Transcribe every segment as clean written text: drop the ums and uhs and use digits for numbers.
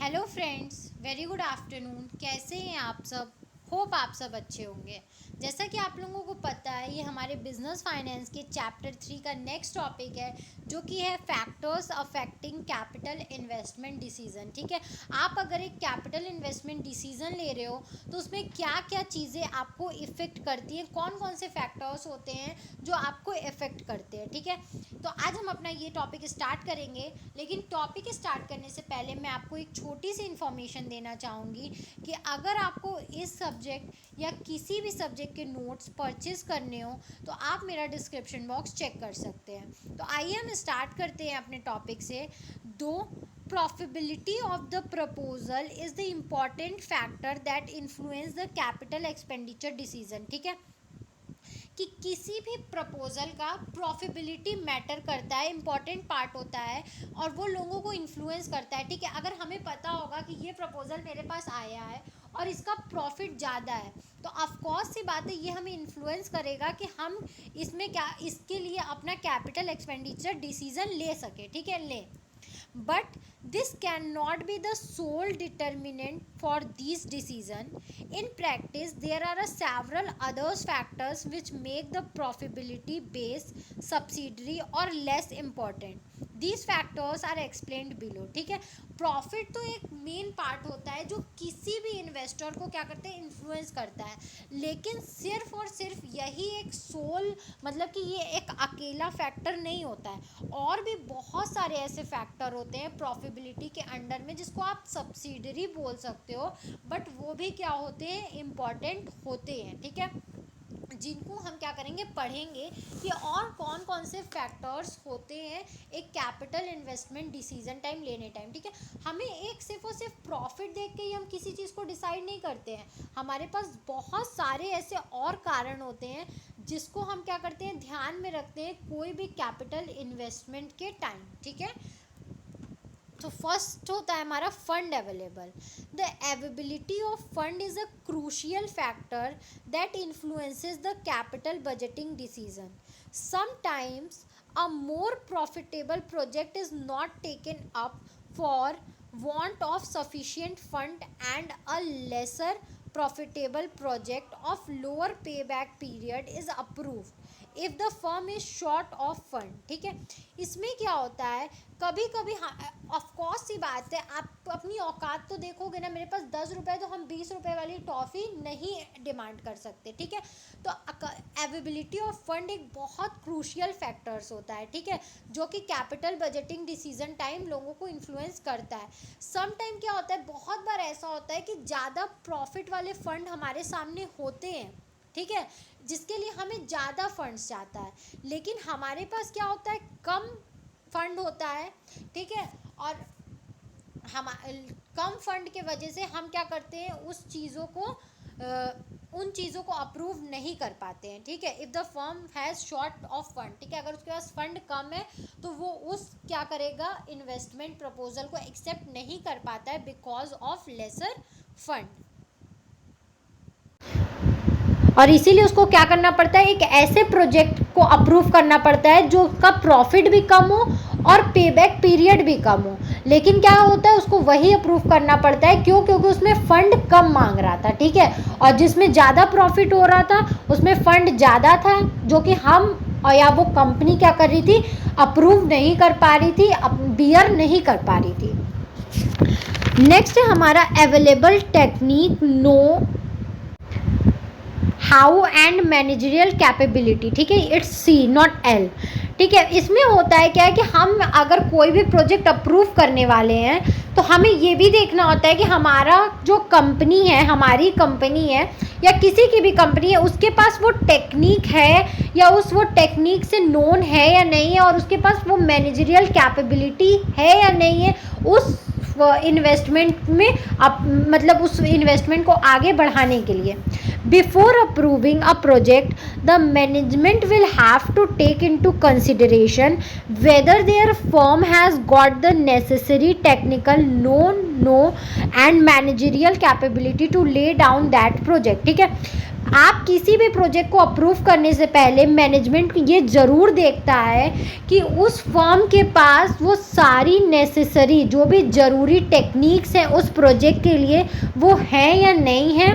Hello friends, very good afternoon. कैसे हैं आप सब? होप आप सब अच्छे होंगे। जैसा कि आप लोगों को पता है, ये हमारे बिजनेस फाइनेंस के चैप्टर 3 का नेक्स्ट टॉपिक है, जो कि है factors affecting capital investment decision. ठीक है, आप अगर एक कैपिटल इन्वेस्टमेंट डिसीजन ले रहे हो तो उसमें क्या क्या चीज़ें आपको इफ़ेक्ट करती हैं, कौन कौन से फैक्टर्स होते हैं जो आपको इफ़ेक्ट करते हैं। ठीक है, तो आज हम अपना ये टॉपिक स्टार्ट करेंगे, लेकिन टॉपिक स्टार्ट करने से पहले मैं आपको एक छोटी सी इन्फॉर्मेशन देना चाहूँगी कि अगर आपको इस सब्जेक्ट या किसी भी सब्जेक्ट के नोट्स परचेज करने हो तो आप मेरा डिस्क्रिप्शन बॉक्स चेक कर सकते हैं। तो आइए हम स्टार्ट करते हैं अपने टॉपिक से। दो, profitability of the proposal is the important factor that influence the capital expenditure decision। ठीक है, कि किसी भी प्रपोज़ल का प्रॉफिबिलिटी मैटर करता है, इम्पॉर्टेंट पार्ट होता है और वो लोगों को इन्फ्लुएंस करता है। ठीक है, अगर हमें पता होगा कि ये प्रपोज़ल मेरे पास आया है और इसका प्रॉफिट ज़्यादा है, तो ऑफकोर्स सी बात है, ये हमें इन्फ्लुएंस करेगा कि हम इसमें क्या, इसके लिए अपना कैपिटल एक्सपेंडिचर डिसीजन ले सके। ठीक है, ले, but this cannot be the sole determinant for these decision. In practice there are several other factors which make the profitability base subsidiary or less important. These factors are explained below। ठीक है, profit तो एक main part होता है जो किसी भी investor को क्या करते हैं, इन्फ्लुएंस करता है, लेकिन सिर्फ और सिर्फ यही एक सोल, मतलब कि ये एक अकेला फैक्टर नहीं होता है, और भी बहुत सारे ऐसे फैक्टर होते हैं प्रॉफिबिलिटी के अंडर में जिसको आप सब्सिडरी बोल सकते हो, बट वो भी क्या होते हैं, इम्पॉर्टेंट होते हैं। ठीक है, जिनको हम क्या करेंगे, पढ़ेंगे कि और कौन कौन से फैक्टर्स होते हैं एक कैपिटल इन्वेस्टमेंट डिसीजन टाइम लेने टाइम। ठीक है, हमें एक सिर्फ और सिर्फ प्रॉफिट देख के ही हम किसी चीज़ को डिसाइड नहीं करते हैं, हमारे पास बहुत सारे ऐसे और कारण होते हैं जिसको हम क्या करते हैं, ध्यान में रखते हैं कोई भी कैपिटल इन्वेस्टमेंट के टाइम। ठीक है, तो फर्स्ट होता है हमारा fund available. The availability of fund is a crucial factor that influences the capital budgeting decision. Sometimes a more profitable project is not taken up for want of sufficient fund and a lesser profitable project of lower payback period is approved if the firm is short of fund। ठीक है, इसमें क्या होता है, कभी कभी of course सी बात है, आप अपनी औकात तो देखोगे ना, मेरे पास 10 रुपये तो हम 20 रुपये वाली टॉफ़ी नहीं डिमांड कर सकते। ठीक है, तो अवेलेबिलिटी ऑफ फंड एक बहुत क्रूशियल फैक्टर्स होता है। ठीक है, जो कि कैपिटल बजटिंग डिसीजन टाइम लोगों को इन्फ्लुएंस करता है। सम टाइम क्या होता है, बहुत बार ऐसा होता है कि ज़्यादा प्रॉफिट वाले फंड हमारे सामने होते हैं, ठीक है, जिसके लिए हमें ज़्यादा फंड्स चाहता है, लेकिन हमारे पास क्या होता है, कम फंड होता है। ठीक है, और हम कम फंड के वजह से हम क्या करते हैं, उस चीज़ों को उन चीज़ों को अप्रूव नहीं कर पाते हैं। ठीक है, if the firm has short of fund, ठीक है, अगर उसके पास फंड कम है तो वो उस क्या करेगा, इन्वेस्टमेंट प्रपोजल को एक्सेप्ट नहीं कर पाता है बिकॉज ऑफ लेसर फंड, और इसीलिए उसको क्या करना पड़ता है, एक ऐसे प्रोजेक्ट को अप्रूव करना पड़ता है जो का प्रॉफिट भी कम हो और पेबैक पीरियड भी कम हो। लेकिन क्या होता है, उसको वही अप्रूव करना पड़ता है, क्यों, क्योंकि उसमें फ़ंड कम मांग रहा था। ठीक है, और जिसमें ज़्यादा प्रॉफिट हो रहा था उसमें फ़ंड ज़्यादा था, जो कि हम और या वो कंपनी क्या कर रही थी, अप्रूव नहीं कर पा रही थी, बियर नहीं कर पा रही थी। नेक्स्ट है हमारा available technique, know how and managerial capability. ठीक है, इट्स सी नॉट एल। ठीक है, इसमें होता है क्या है कि हम अगर कोई भी प्रोजेक्ट अप्रूव करने वाले हैं तो हमें ये भी देखना होता है कि हमारा जो कंपनी है, हमारी कंपनी है या किसी की भी कंपनी है, उसके पास वो टेक्निक है या वो टेक्निक से नोन है या नहीं है, और उसके पास वो मैनेजरियल कैपेबिलिटी है या नहीं है उस इन्वेस्टमेंट में, मतलब उस इन्वेस्टमेंट को आगे बढ़ाने के लिए। Before approving a project the management will have to take into consideration whether their firm has got the necessary technical know and managerial capability to lay down that project. ठीक है, आप किसी भी प्रोजेक्ट को अप्रूव करने से पहले management ये ज़रूर देखता है कि उस फर्म के पास वो सारी नेसेसरी जो भी ज़रूरी टेक्निक्स हैं उस प्रोजेक्ट के लिए वो हैं या नहीं है,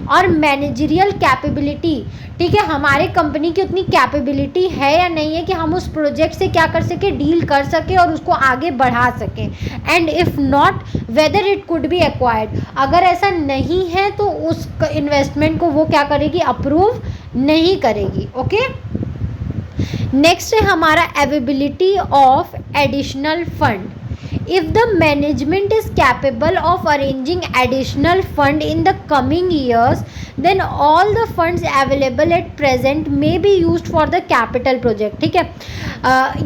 और मैनेजरियल कैपेबिलिटी, ठीक है, हमारे कंपनी की उतनी कैपेबिलिटी है या नहीं है कि हम उस प्रोजेक्ट से क्या कर सके, डील कर सके और उसको आगे बढ़ा सकें। And if not whether it could be acquired, अगर ऐसा नहीं है तो उस इन्वेस्टमेंट को वो क्या करेगी, अप्रूव नहीं करेगी। ओके, नेक्स्ट है हमारा availability of additional fund. If the management is capable of arranging additional fund in the coming years, then all the funds available at present may be used for the capital project। ठीक है,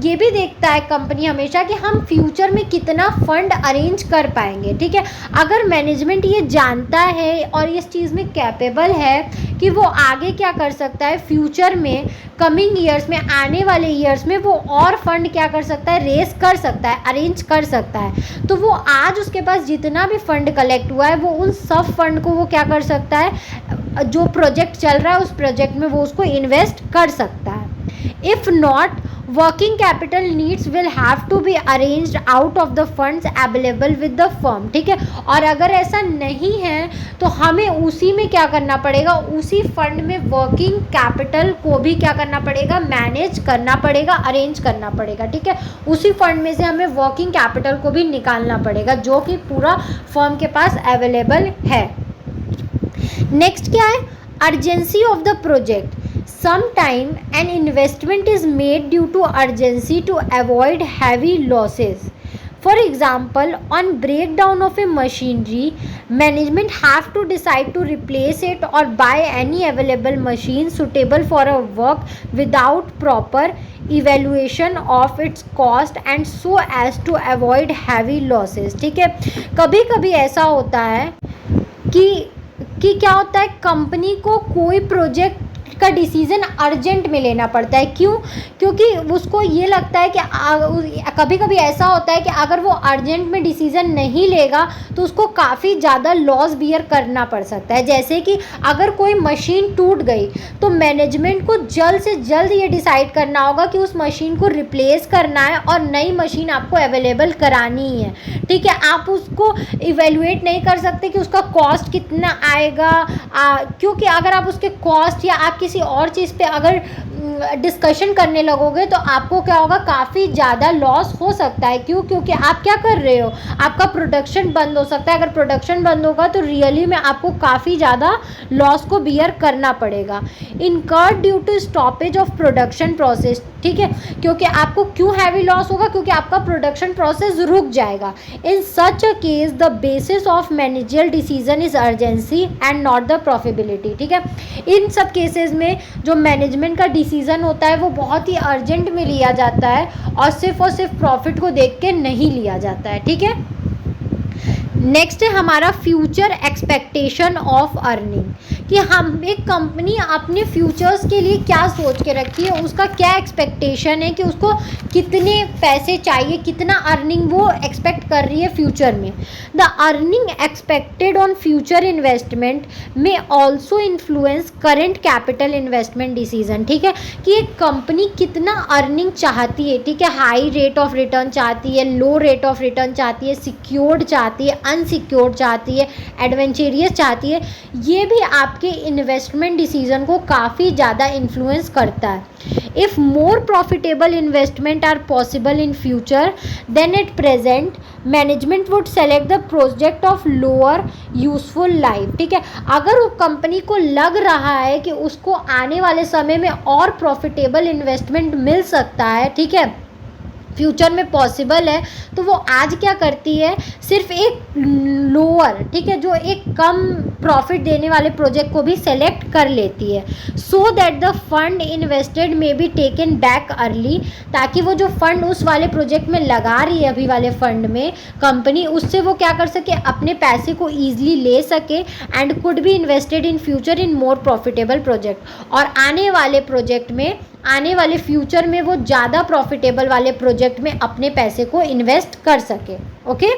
ये भी देखता है company हमेशा कि हम future में कितना फंड अरेंज कर पाएंगे। ठीक है, अगर मैनेजमेंट ये जानता है और इस चीज़ में कैपेबल है कि वो आगे क्या कर सकता है, फ्यूचर में कमिंग ईयर्स में, आने वाले ईयर्स में वो और फंड क्या कर सकता है, रेस कर सकता है, अरेंज कर सकता है, तो वो आज उसके पास जितना भी फंड कलेक्ट हुआ है वो उन सब फंड को वो क्या कर सकता है, जो प्रोजेक्ट चल रहा है उस प्रोजेक्ट में वो उसको इन्वेस्ट कर सकता है। If not, working capital needs will have to be arranged out of the funds available with the firm. ठीक है, और अगर ऐसा नहीं है तो हमें उसी में क्या करना पड़ेगा, उसी फंड में वर्किंग कैपिटल को भी क्या करना पड़ेगा, मैनेज करना पड़ेगा, अरेंज करना पड़ेगा। ठीक है, उसी फंड में से हमें वर्किंग कैपिटल को भी निकालना पड़ेगा जो कि पूरा फर्म के पास अवेलेबल है। नेक्स्ट क्या है, urgency of the project. Sometime an investment is made due to urgency to avoid heavy losses. For example, on breakdown of a machinery, management have to decide to replace it or buy any available machine suitable for a work without proper evaluation of its cost and so as to avoid heavy losses। ठीक है, कभी कभी ऐसा होता है कि क्या होता है, कंपनी को कोई प्रोजेक्ट का डिसीज़न अर्जेंट में लेना पड़ता है। क्यों? क्योंकि उसको ये लगता है कि कभी कभी ऐसा होता है कि अगर वो अर्जेंट में डिसीज़न नहीं लेगा तो उसको काफ़ी ज़्यादा लॉस बियर करना पड़ सकता है। जैसे कि अगर कोई मशीन टूट गई तो मैनेजमेंट को जल्द से जल्द ये डिसाइड करना होगा कि उस मशीन को रिप्लेस करना है और नई मशीन आपको अवेलेबल करानी है। ठीक है, आप उसको इवेल्युएट नहीं कर सकते कि उसका कॉस्ट कितना आएगा, क्योंकि अगर आप उसके कॉस्ट या आप किसी और चीज़ पे अगर डिस्कशन करने लगोगे तो आपको क्या होगा, काफ़ी ज़्यादा लॉस हो सकता है। क्यों? क्योंकि आप क्या कर रहे हो, आपका प्रोडक्शन बंद हो सकता है। अगर प्रोडक्शन बंद होगा तो रियली में आपको काफ़ी ज़्यादा लॉस को बियर करना पड़ेगा। Incurred due to stoppage of production process. ठीक है, क्योंकि आपको क्यों हैवी लॉस होगा, क्योंकि आपका प्रोडक्शन प्रोसेस रुक जाएगा। In such a case the basis of managerial decision is urgency and not the profitability. ठीक है, इन सब केसेस में जो मैनेजमेंट का डिसीजन होता है वो बहुत ही अर्जेंट में लिया जाता है और सिर्फ प्रॉफिट को देख के नहीं लिया जाता है। ठीक है, नेक्स्ट है हमारा फ्यूचर एक्सपेक्टेशन ऑफ अर्निंग, कि हम एक कंपनी अपने फ्यूचर्स के लिए क्या सोच के रखी है, उसका क्या एक्सपेक्टेशन है कि उसको कितने पैसे चाहिए, कितना अर्निंग वो एक्सपेक्ट कर रही है फ्यूचर में। The earning expected on future investment में also influence current capital investment decision. ठीक है, कि एक कंपनी कितना अर्निंग चाहती है। ठीक है, हाई रेट ऑफ रिटर्न चाहती है, लो रेट ऑफ रिटर्न चाहती है, सिक्योर्ड चाहती है, अनसिक्योर्ड चाहती है, एडवेंचरियस चाहती है, ये भी आपके इन्वेस्टमेंट डिसीजन को काफ़ी ज़्यादा इन्फ्लुएंस करता है। If more profitable investment are possible in future than at present, management would select the project of lower useful life. ठीक है, अगर वो कंपनी को लग रहा है कि उसको आने वाले समय में और प्रॉफिटेबल इन्वेस्टमेंट मिल सकता है, ठीक है, फ्यूचर में पॉसिबल है, तो वो आज क्या करती है, सिर्फ एक लोअर, ठीक है, जो एक कम प्रॉफिट देने वाले प्रोजेक्ट को भी सेलेक्ट कर लेती है, सो दैट द फंड इन्वेस्टेड में बी टेकन बैक अर्ली, ताकि वो जो फंड उस वाले प्रोजेक्ट में लगा रही है अभी वाले फंड में कंपनी, उससे वो क्या कर सके, अपने पैसे को ईजिली ले सके and could be invested in future in more profitable project, और आने वाले प्रोजेक्ट में, आने वाले फ्यूचर में वो ज़्यादा प्रॉफिटेबल वाले प्रोजेक्ट में अपने पैसे को इन्वेस्ट कर सके। ओके,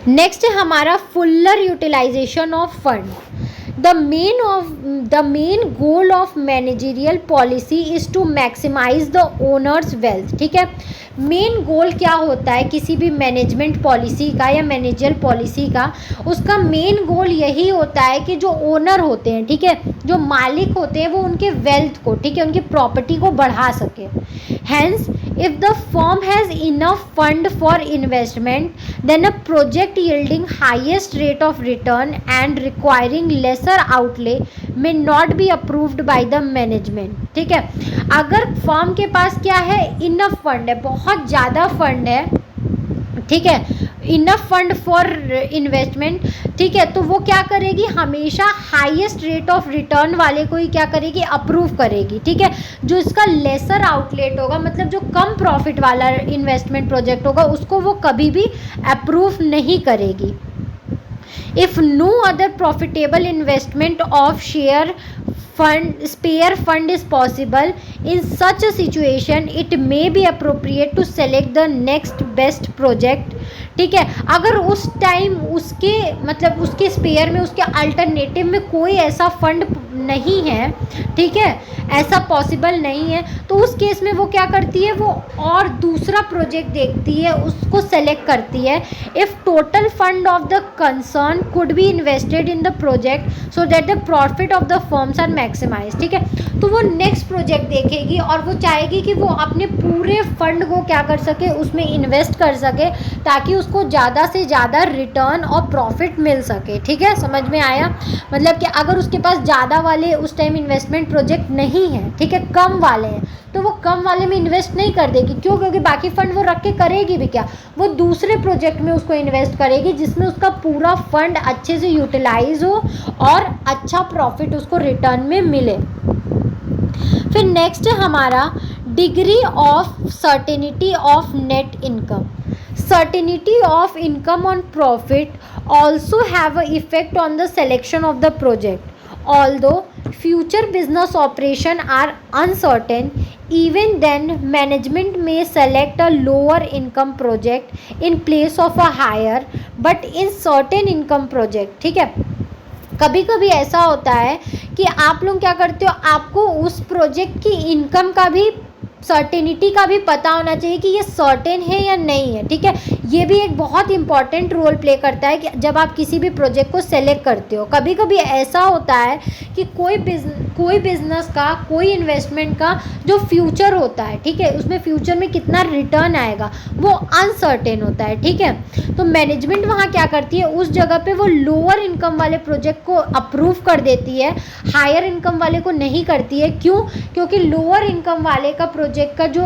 नेक्स्ट है हमारा fuller utilisation of fund. the main goal of managerial policy is to maximize the owner's wealth. ठीक है, मेन गोल क्या होता है किसी भी मैनेजमेंट पॉलिसी का या मैनेजर पॉलिसी का? उसका मेन गोल यही होता है कि जो ओनर होते हैं, ठीक है, जो मालिक होते हैं, वो उनके वेल्थ को, ठीक है, उनकी प्रॉपर्टी को बढ़ा सके. Hence, if the firm has enough fund for investment, then a project yielding highest rate of return and requiring lesser outlay may not be approved by the management. ठीक है, अगर फर्म के पास क्या है, इनफ फंड है, बहुत ज़्यादा fund है, ठीक है, इनफ फंड फॉर इन्वेस्टमेंट, ठीक है, तो वो क्या करेगी, हमेशा हाईएस्ट रेट ऑफ रिटर्न वाले को ही क्या करेगी, अप्रूव करेगी. ठीक है, जो इसका लेसर आउटलेट होगा, मतलब जो कम प्रॉफिट वाला इन्वेस्टमेंट प्रोजेक्ट होगा, उसको वो कभी भी अप्रूव नहीं करेगी. If no other profitable investment of spare fund is possible, in such a situation it may be appropriate to select the next best project. ठीक है, अगर उस टाइम उसके मतलब उसके स्पेयर में, उसके अल्टरनेटिव में कोई ऐसा फंड नहीं है, ठीक है, ऐसा पॉसिबल नहीं है, तो उस केस में वो क्या करती है, वो और दूसरा प्रोजेक्ट देखती है, उसको सेलेक्ट करती है. If total fund of the concern could be invested in the project so that the profit of the firms are maximise. ठीक है, तो वो नेक्स्ट प्रोजेक्ट देखेगी और वो चाहेगी कि वो अपने पूरे फंड को क्या कर सके, उसमें इन्वेस्ट कर सके, ताकि उसको ज़्यादा से ज़्यादा रिटर्न और प्रॉफिट मिल सके. ठीक है, समझ में आया? मतलब कि अगर उसके पास ज़्यादा वाले उस टाइम इन्वेस्टमेंट प्रोजेक्ट नहीं है, ठीक है, कम वाले हैं, तो वो कम वाले में इन्वेस्ट नहीं कर देगी. क्यों? क्योंकि बाकी फंड वो रख के करेगी भी क्या, वो दूसरे प्रोजेक्ट में उसको इन्वेस्ट करेगी जिसमें उसका पूरा फंड अच्छे से यूटिलाइज हो और अच्छा प्रॉफिट उसको रिटर्न में मिले. फिर नेक्स्ट है हमारा degree of certainty of net income. Certainty of income on profit also have an effect on the selection of the project. Although future business operation are uncertain, even then management may select a lower income project in place of a higher but in certain income project. ठीक है, कभी कभी ऐसा होता है कि आप लोग क्या करते हो, आपको उस प्रोजेक्ट की इनकम का भी, सर्टेनिटी का भी पता होना चाहिए कि ये सर्टेन है या नहीं है. ठीक है, ये भी एक बहुत इंपॉर्टेंट रोल प्ले करता है कि जब आप किसी भी प्रोजेक्ट को सेलेक्ट करते हो. कभी कभी ऐसा होता है कि कोई बिजनेस का, कोई इन्वेस्टमेंट का जो फ्यूचर होता है, ठीक है, उसमें फ्यूचर में कितना रिटर्न आएगा वो अनसर्टेन होता है. ठीक है, तो मैनेजमेंट वहाँ क्या करती है, उस जगह पे वो लोअर इनकम वाले प्रोजेक्ट को अप्रूव कर देती है, हायर इनकम वाले को नहीं करती है. क्यों? क्योंकि लोअर इनकम वाले का प्रोजेक्ट का जो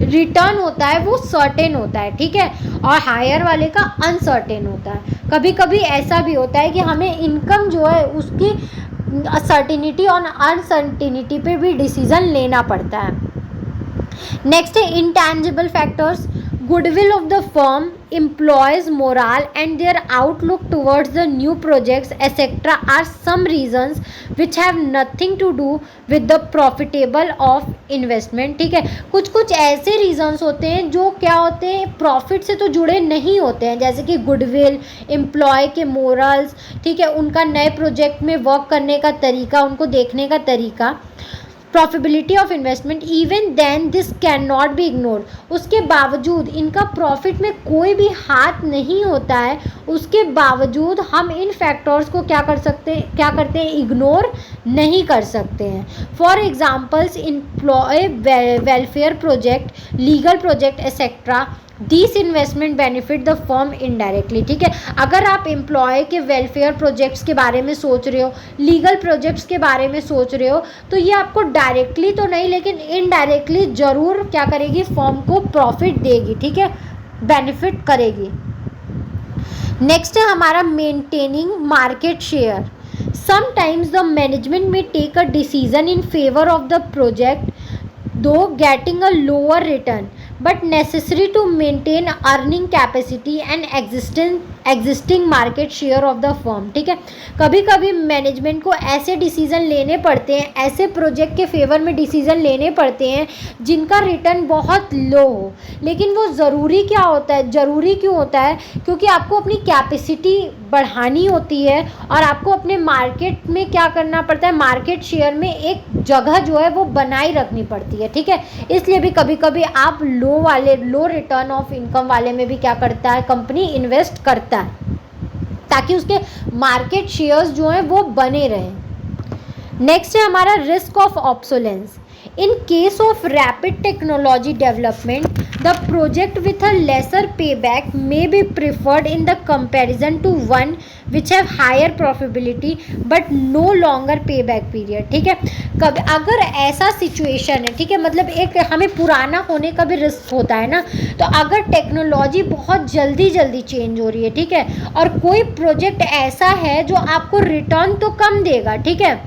रिटर्न होता है वो सर्टेन होता है. ठीक है, और हायर वाले का अनसर्टेन होता है. कभी कभी ऐसा भी होता है कि हमें इनकम जो है उसकी सर्टेनिटी और अनसर्टेनिटी पे भी डिसीजन लेना पड़ता है. नेक्स्ट है intangible factors. Goodwill of the firm, employees' morale and their outlook towards the new projects etc. are some reasons which have nothing to do with the profitable of investment. ठीक है, कुछ कुछ ऐसे reasons होते हैं जो क्या होते हैं, प्रॉफिट से तो जुड़े नहीं होते हैं, जैसे कि गुडविल, एम्प्लॉय के मोरल्स, ठीक है, उनका नए प्रोजेक्ट में वर्क करने का तरीका, उनको देखने का तरीका. Profitability of investment, even then this can not be ignored. उसके बावजूद, इनका प्रॉफिट में कोई भी हाथ नहीं होता है, उसके बावजूद हम इन फैक्टर्स को क्या करते हैं, इग्नोर नहीं कर सकते हैं. For examples, employ welfare project, legal project etcetera, this investment benefit the firm indirectly. ठीक है, अगर आप एम्प्लॉय के वेलफेयर प्रोजेक्ट्स के बारे में सोच रहे हो, लीगल प्रोजेक्ट्स के बारे में सोच रहे हो, तो ये आपको डायरेक्टली तो नहीं लेकिन इनडायरेक्टली ज़रूर क्या करेगी, फर्म को प्रॉफिट देगी. ठीक है, बेनिफिट करेगी. नेक्स्ट है हमारा maintaining market share. Sometimes the management may take a decision in favour of the project though getting a lower return but necessary to maintain earning capacity and existing market share of the firm, ठीक है। कभी कभी management को ऐसे decision लेने पड़ते हैं, ऐसे प्रोजेक्ट के फेवर में डिसीजन लेने पड़ते हैं जिनका रिटर्न बहुत लो हो, लेकिन वो ज़रूरी क्या होता है, ज़रूरी क्यों होता है, क्योंकि आपको अपनी कैपेसिटी बढ़ानी होती है और आपको अपने मार्केट में क्या करना पड़ता है, मार्केट शेयर में एक जगह जो है वो बनाई रखनी पड़ती है, ठीक है। इसलिए भी कभी कभी आप लो रिटर्न ऑफ इनकम वाले में भी क्या करता है, कंपनी इन्वेस्ट करता है ताकि उसके मार्केट शेयर्स जो हैं वो बने रहें। नेक्स्ट है हमारा risk of obsolescence. In case of rapid technology development, the project with a lesser payback may be preferred in the comparison to one which have higher profitability but no longer payback period, ठीक है। कभी अगर ऐसा situation है, ठीक है, मतलब एक हमें पुराना होने का भी रिस्क होता है ना, तो अगर टेक्नोलॉजी बहुत जल्दी चेंज हो रही है, ठीक है, और कोई प्रोजेक्ट ऐसा है जो आपको रिटर्न तो कम देगा, ठीक है,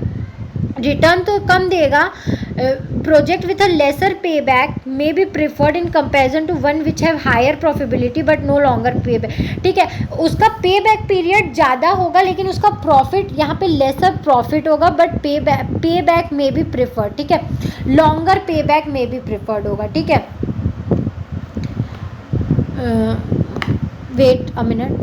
रिटर्न तो कम देगा, project with a lesser pay back may be preferred in comparison to one which have higher profitability but no longer pay back, ठीक है, उसका पे बैक पीरियड ज़्यादा होगा लेकिन उसका प्रॉफिट यहाँ पे लेसर प्रॉफिट होगा, बट पे बैक मे बी प्रिफर्ड, ठीक है, longer pay back may be preferred होगा, ठीक है। वेट अ मिनट,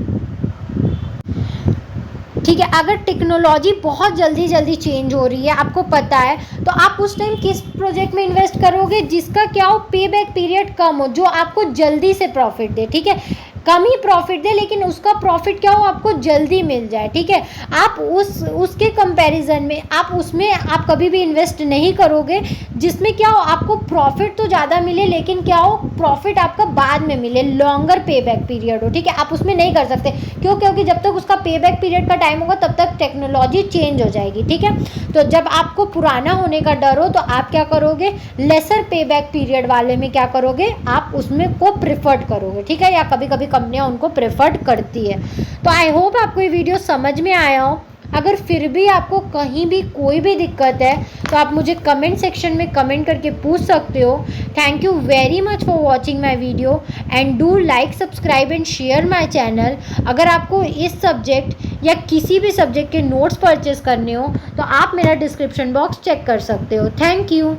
ठीक है। अगर टेक्नोलॉजी बहुत जल्दी चेंज हो रही है, आपको पता है, तो आप उस टाइम किस प्रोजेक्ट में इन्वेस्ट करोगे जिसका क्या हो, पे बैक पीरियड कम हो, जो आपको जल्दी से प्रॉफिट दे, ठीक है, कम ही प्रॉफिट दे लेकिन उसका प्रॉफिट क्या हो, आपको जल्दी मिल जाए, ठीक है। आप उसके कंपैरिजन में आप उसमें आप कभी भी इन्वेस्ट नहीं करोगे जिसमें क्या हो, आपको प्रॉफिट तो ज़्यादा मिले लेकिन क्या हो, प्रॉफिट आपका बाद में मिले, लॉन्गर पे बैक पीरियड हो, ठीक है। आप उसमें नहीं कर सकते, क्यों, क्योंकि जब तक उसका पे बैक पीरियड का टाइम होगा तब तक टेक्नोलॉजी चेंज हो जाएगी, ठीक है। तो जब आपको पुराना होने का डर हो तो आप क्या करोगे, लेसर पे बैक पीरियड वाले में क्या करोगे, आप उसमें को प्रिफर्ड करोगे, ठीक है, या कभी कभी कंपनियां उनको प्रेफर्ड करती है। तो आई होप आपको ये वीडियो समझ में आया हो। अगर फिर भी आपको कहीं भी कोई भी दिक्कत है तो आप मुझे कमेंट सेक्शन में कमेंट करके पूछ सकते हो। Thank you very much for watching my video and do like, subscribe and share my channel. अगर आपको इस सब्जेक्ट या किसी भी सब्जेक्ट के नोट्स परचेस करने हो तो आप मेरा डिस्क्रिप्शन बॉक्स चेक कर सकते हो। Thank you.